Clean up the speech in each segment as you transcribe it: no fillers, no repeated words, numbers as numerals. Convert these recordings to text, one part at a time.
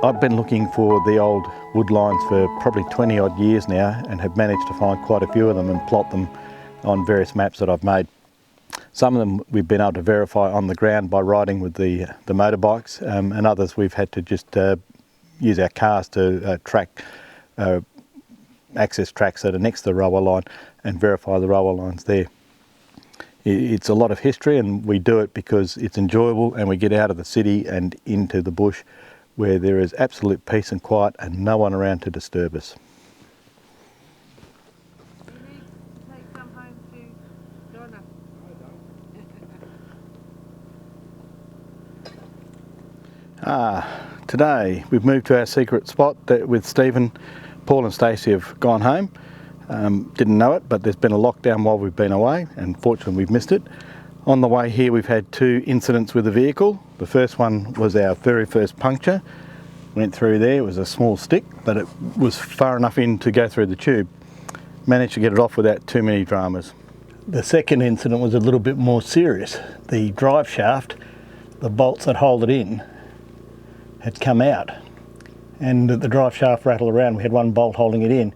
I've been looking for the old woodlines for probably 20 odd years now and have managed to find quite a few of them and plot them on various maps that I've made. Some of them we've been able to verify on the ground by riding with the motorbikes, and others we've had to just use our cars to access tracks that are next to the railway line and verify the railway lines there. It's a lot of history, and we do it because it's enjoyable and we get out of the city and into the bush where there is absolute peace and quiet and no one around to disturb us. You need to take some home to Donna. Today we've moved to our secret spot with Stephen. Paul and Stacey have gone home. Didn't know it, but there's been a lockdown while we've been away, and fortunately we've missed it. On the way here we've had two incidents with the vehicle. The first one was our very first puncture. Went through there, it was a small stick, but it was far enough in to go through the tube. Managed to get it off without too many dramas. The second incident was a little bit more serious. The drive shaft, the bolts that hold it in, had come out, and the drive shaft rattled around. We had one bolt holding it in.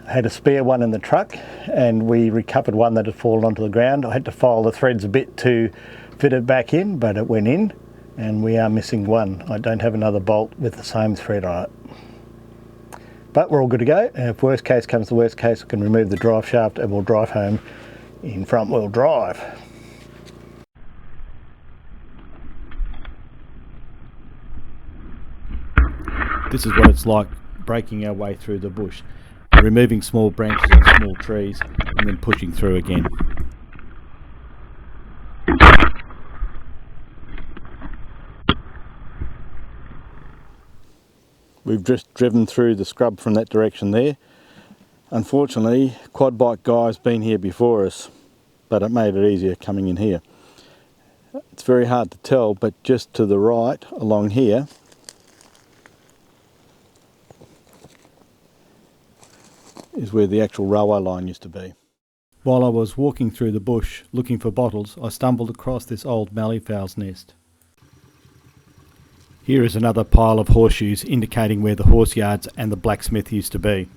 I had a spare one in the truck, and we recovered one that had fallen onto the ground. I had to file the threads a bit to fit it back in, but it went in, and we are missing one. I don't have another bolt with the same thread on it. But we're all good to go, and if worst case comes to worst case, we can remove the drive shaft and we'll drive home in front wheel drive. This is what it's like breaking our way through the bush, removing small branches and small trees and then pushing through again. We've just driven through the scrub from that direction there. Unfortunately, quad bike guy's been here before us, but it made it easier coming in here. It's very hard to tell, but just to the right along here is where the actual railway line used to be. While I was walking through the bush looking for bottles, I stumbled across this old malleefowl's nest. Here is another pile of horseshoes indicating where the horse yards and the blacksmith used to be.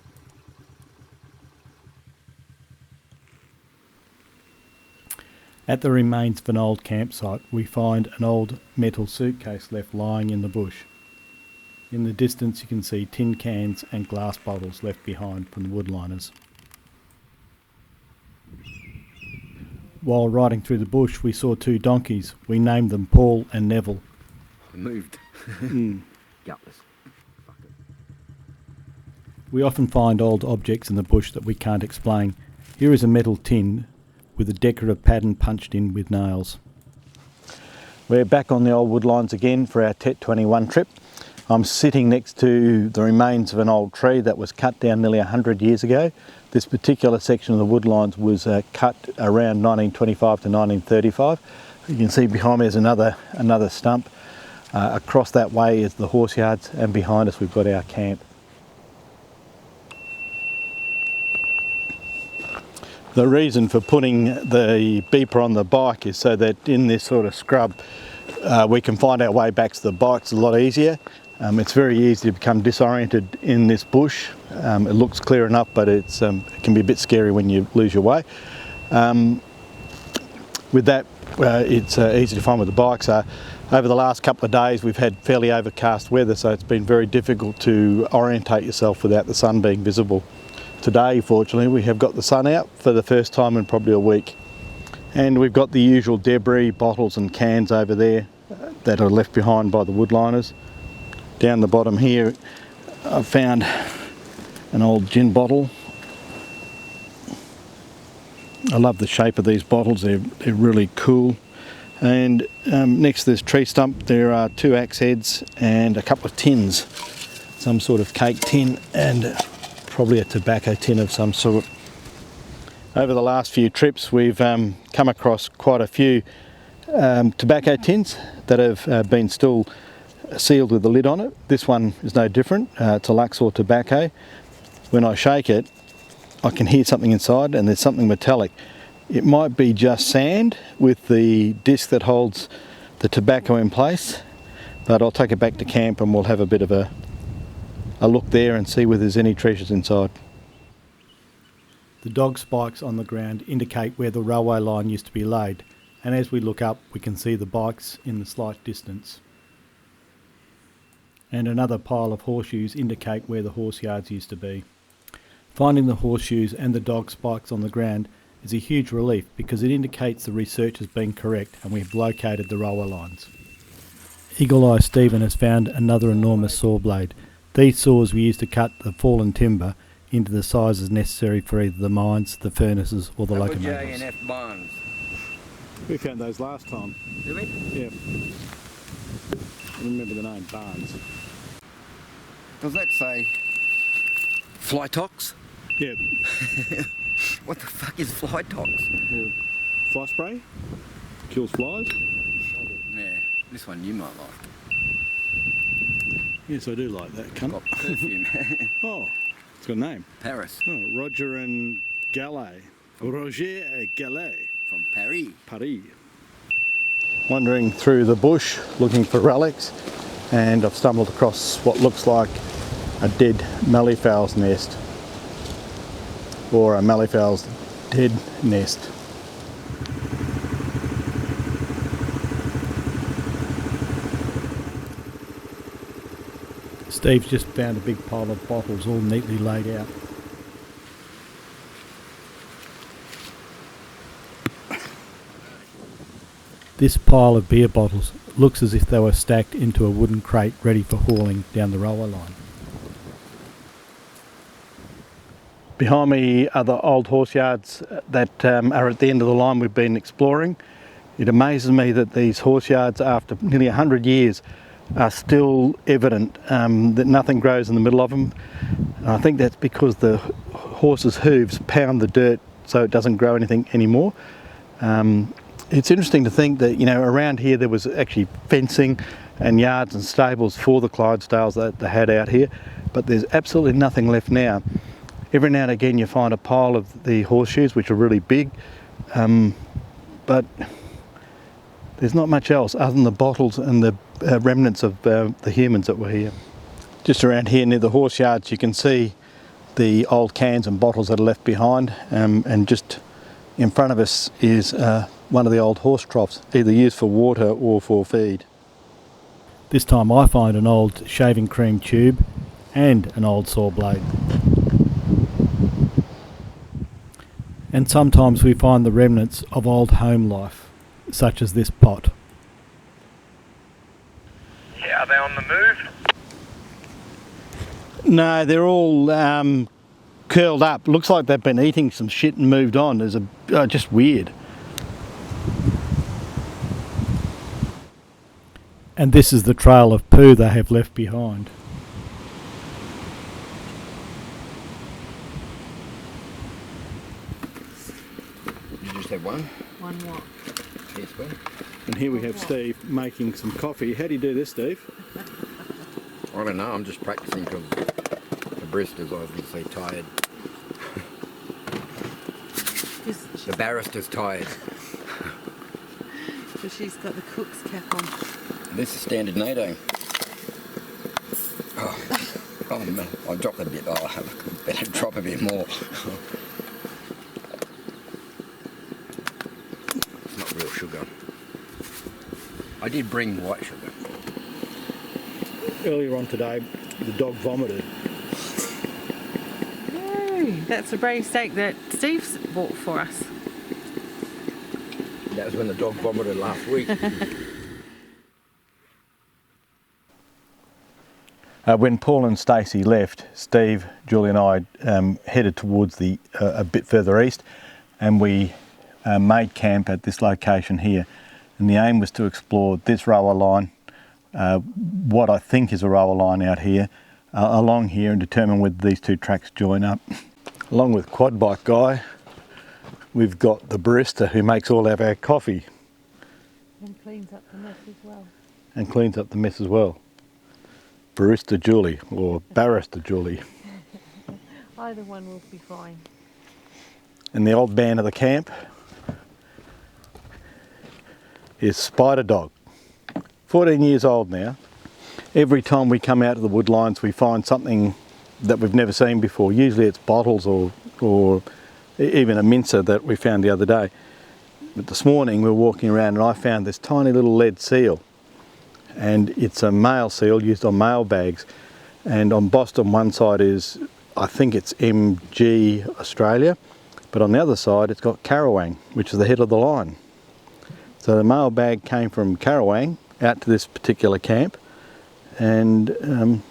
At the remains of an old campsite, we find an old metal suitcase left lying in the bush. In the distance you can see tin cans and glass bottles left behind from the woodliners. While riding through the bush we saw two donkeys. We named them Paul and Neville. I moved. Gutless. We often find old objects in the bush that we can't explain. Here is a metal tin with a decorative pattern punched in with nails. We're back on the old woodlines again for our TET 21 trip. I'm sitting next to the remains of an old tree that was cut down nearly 100 years ago. This particular section of the woodlines was cut around 1925 to 1935. You can see behind me is another stump. Across that way is the horse yards, and behind us we've got our camp. The reason for putting the beeper on the bike is so that in this sort of scrub we can find our way back to the bikes a lot easier. It's very easy to become disoriented in this bush. It looks clear enough, but it can be a bit scary when you lose your way. With that, it's easy to find with the bikes. Over the last couple of days we've had fairly overcast weather, so it's been very difficult to orientate yourself without the sun being visible. Today, fortunately, we have got the sun out for the first time in probably a week. And we've got the usual debris, bottles and cans over there that are left behind by the woodliners. Down the bottom here I've found an old gin bottle. I love the shape of these bottles, they're really cool. And next to this tree stump there are two axe heads and a couple of tins. Some sort of cake tin and probably a tobacco tin of some sort. Over the last few trips we've come across quite a few tobacco tins that have been still sealed with the lid on it. This one is no different. It's a Luxor tobacco. When I shake it I can hear something inside and there's something metallic. It might be just sand with the disc that holds the tobacco in place, But I'll take it back to camp and we'll have a bit of a look there and see whether there's any treasures inside. The dog spikes on the ground indicate where the railway line used to be laid, and as we look up we can see the bikes in the slight distance. And another pile of horseshoes indicate where the horse yards used to be. Finding the horseshoes and the dog spikes on the ground is a huge relief because it indicates the research has been correct and we have located the railway lines. Eagle Eye Stephen has found another enormous saw blade. These saws were used to cut the fallen timber into the sizes necessary for either the mines, the furnaces or the locomotives. J&F barns. We found those last time. Did we? Yeah. I remember the name, Barnes. Does that say fly tox? Yeah. What the fuck is fly tox? Well, fly spray? Kills flies? Yeah, this one you might like. Yes, I do like that, cunt. Got perfume. Oh, it's got a name. Paris. Oh, Roger and Gallet. Roger et Gallet. From Paris. Paris. Wandering through the bush looking for relics, and I've stumbled across what looks like a dead malleefowl's nest, or a malleefowl's dead nest. Steve's just found a big pile of bottles all neatly laid out. This pile of beer bottles looks as if they were stacked into a wooden crate ready for hauling down the railway line. Behind me are the old horse yards that are at the end of the line we've been exploring. It amazes me that these horse yards, after nearly 100 years, are still evident, that nothing grows in the middle of them. And I think that's because the horse's hooves pound the dirt so it doesn't grow anything anymore. It's interesting to think that, you know, around here there was actually fencing and yards and stables for the Clydesdales that they had out here, but there's absolutely nothing left now. Every now and again you find a pile of the horseshoes, which are really big, but there's not much else other than the bottles and the remnants of the humans that were here. Just around here near the horse yards you can see the old cans and bottles that are left behind, and just in front of us is one of the old horse troughs, either used for water or for feed. This time I find an old shaving cream tube and an old saw blade. And sometimes we find the remnants of old home life, such as this pot. Yeah, are they on the move? No, they're all curled up. Looks like they've been eating some shit and moved on. There's just weird. And this is the trail of poo they have left behind. You just have one? One what? Yes, one. And here we have Steve making some coffee. How do you do this, Steve? I don't know, I'm just practicing because the barista's obviously tired. The barrister's tired. So she's got the cook's cap on. This is standard NATO. Oh man, I dropped a bit. Oh, I better drop a bit more. It's not real sugar. I did bring white sugar. Earlier on today, the dog vomited. No, that's a brave steak that Steve's bought for us. That was when the dog vomited last week. When Paul and Stacey left, Steve, Julie and I headed towards a bit further east, and we made camp at this location here. And the aim was to explore this railway line, what I think is a railway line out here, along here, and determine whether these two tracks join up. Along with Quad Bike Guy, we've got the barista who makes all of our coffee. And cleans up the mess as well. And cleans up the mess as well. Barista Julie, or Barrister Julie. Either one will be fine. And the old man of the camp is Spider Dog. 14 years old now. Every time we come out to the woodlines we find something that we've never seen before. Usually it's bottles or even a mincer that we found the other day. But this morning we were walking around and I found this tiny little lead seal, and it's a male seal used on mail bags, and embossed on one side is, I think it's MG Australia, but on the other side it's got Karawang, which is the head of the line. So the mail bag came from Karawang out to this particular camp, and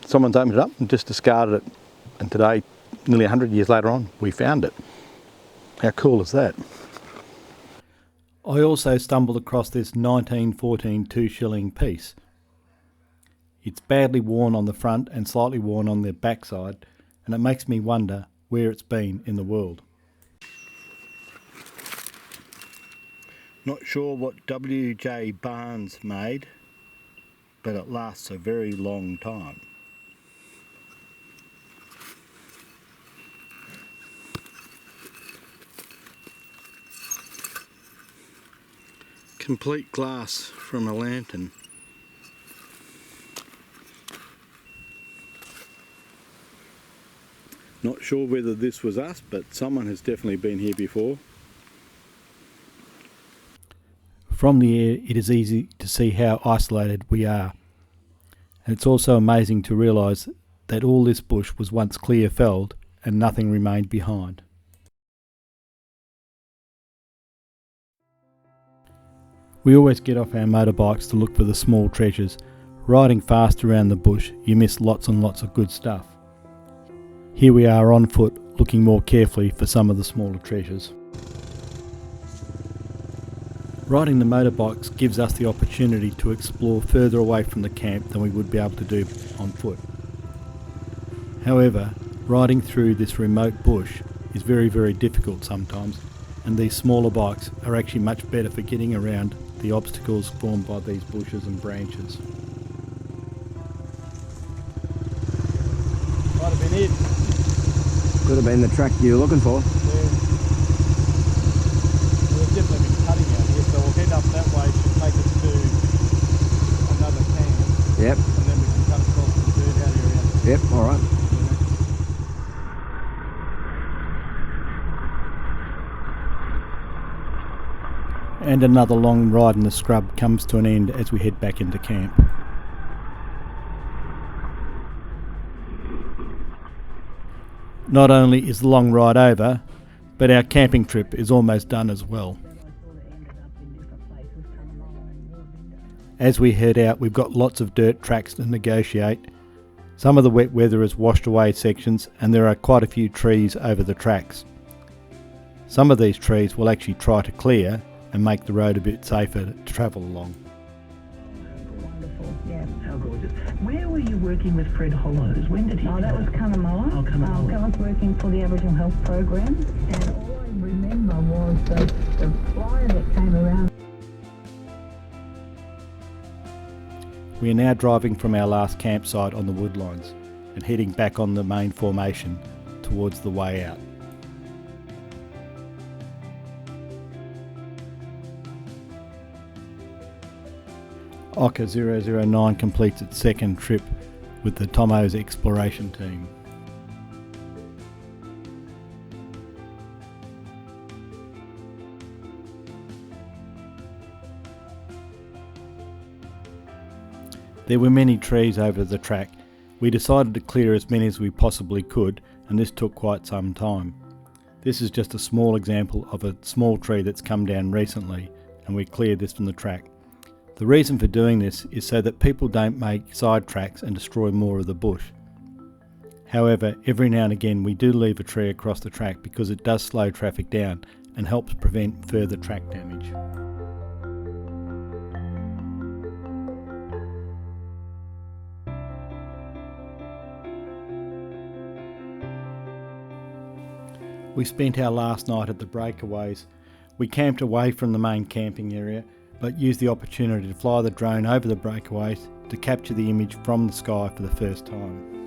someone's opened it up and just discarded it, and today, nearly 100 years later on, we found it. How cool is that? I also stumbled across this 1914 2-shilling piece. It's badly worn on the front and slightly worn on the back side, and it makes me wonder where it's been in the world. Not sure what W.J. Barnes made, but it lasts a very long time. Complete glass from a lantern. Not sure whether this was us, but someone has definitely been here before. From the air, it is easy to see how isolated we are. And it's also amazing to realise that all this bush was once clear felled and nothing remained behind. We always get off our motorbikes to look for the small treasures. Riding fast around the bush, you miss lots and lots of good stuff. Here we are on foot, looking more carefully for some of the smaller treasures. Riding the motorbikes gives us the opportunity to explore further away from the camp than we would be able to do on foot. However, riding through this remote bush is very, very difficult sometimes, and these smaller bikes are actually much better for getting around the obstacles formed by these bushes and branches. Might have been it. Could have been the track you were looking for. Yeah. We've definitely been cutting out here, so we'll head up that way, should take us to another camp. Yep. And then we can cut across the bird out area. Yep, alright. And another long ride in the scrub comes to an end as we head back into camp. Not only is the long ride over, but our camping trip is almost done as well. As we head out, we've got lots of dirt tracks to negotiate. Some of the wet weather has washed away sections, and there are quite a few trees over the tracks. Some of these trees we'll actually try to clear and make the road a bit safer to travel along. Wonderful, yeah. How gorgeous. Where were you working with Fred Hollows? When did he? Oh, that was Cunnamulla. Oh, Cunnamulla. I was working for the Aboriginal Health Program, and all I remember was the flyer that came around. We are now driving from our last campsite on the woodlines and heading back on the main formation towards the way out. Oka 009 completes its second trip with the Tomo's exploration team. There were many trees over the track. We decided to clear as many as we possibly could, and this took quite some time. This is just a small example of a small tree that's come down recently, and we cleared this from the track. The reason for doing this is so that people don't make side tracks and destroy more of the bush. However, every now and again we do leave a tree across the track because it does slow traffic down and helps prevent further track damage. We spent our last night at the breakaways. We camped away from the main camping area, but used the opportunity to fly the drone over the breakaways to capture the image from the sky for the first time.